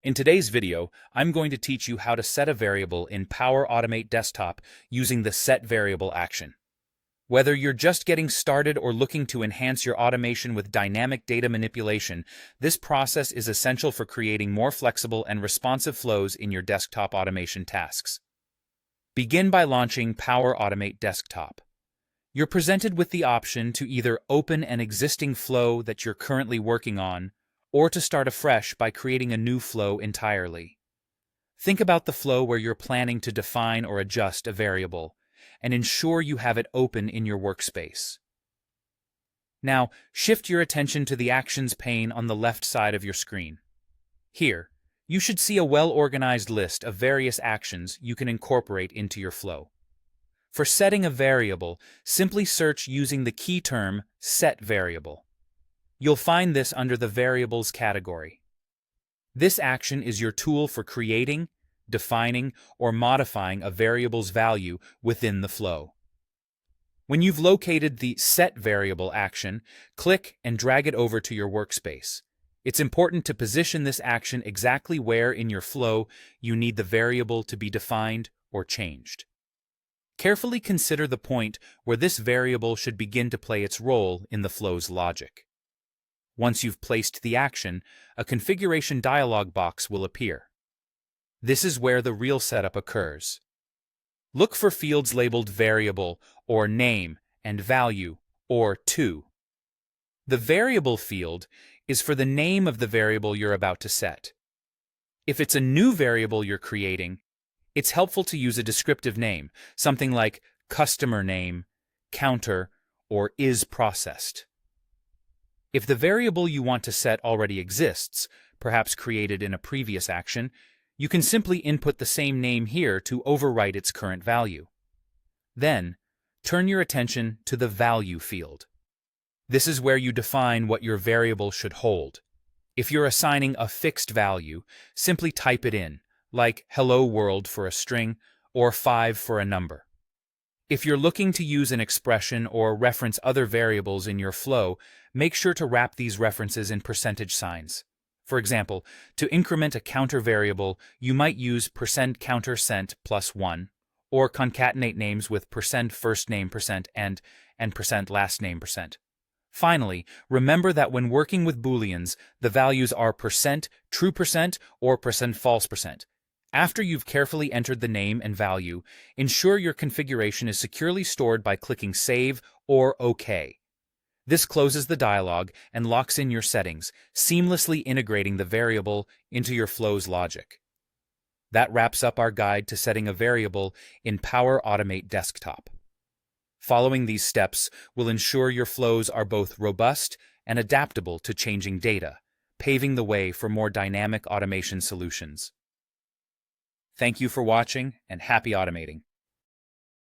In today's video, I'm going to teach you how to set a variable in Power Automate Desktop using the Set Variable action. Whether you're just getting started or looking to enhance your automation with dynamic data manipulation, this process is essential for creating more flexible and responsive flows in your desktop automation tasks. Begin by launching Power Automate Desktop. You're presented with the option to either open an existing flow that you're currently working on, or to start afresh by creating a new flow entirely. Think about the flow where you're planning to define or adjust a variable, and ensure you have it open in your workspace. Now, shift your attention to the Actions pane on the left side of your screen. Here, you should see a well-organized list of various actions you can incorporate into your flow. For setting a variable, simply search using the key term Set Variable. You'll find this under the Variables category. This action is your tool for creating, defining, or modifying a variable's value within the flow. When you've located the Set Variable action, click and drag it over to your workspace. It's important to position this action exactly where in your flow you need the variable to be defined or changed. Carefully consider the point where this variable should begin to play its role in the flow's logic. Once you've placed the action, a configuration dialog box will appear. This is where the real setup occurs. Look for fields labeled Variable or Name and Value or To. The Variable field is for the name of the variable you're about to set. If it's a new variable you're creating, it's helpful to use a descriptive name, something like customer name, counter, or is processed. If the variable you want to set already exists, perhaps created in a previous action, you can simply input the same name here to overwrite its current value. Then, turn your attention to the Value field. This is where you define what your variable should hold. If you're assigning a fixed value, simply type it in, like Hello World for a string or 5 for a number. If you're looking to use an expression or reference other variables in your flow, make sure to wrap these references in percentage signs. For example, to increment a counter variable, you might use %counter % plus 1, or concatenate names with %first name % and %last name %. Finally, remember that when working with Booleans, the values are %true % or %false %. After you've carefully entered the name and value, ensure your configuration is securely stored by clicking Save or OK. This closes the dialog and locks in your settings, seamlessly integrating the variable into your flow's logic. That wraps up our guide to setting a variable in Power Automate Desktop. Following these steps will ensure your flows are both robust and adaptable to changing data, paving the way for more dynamic automation solutions. Thank you for watching, and happy automating.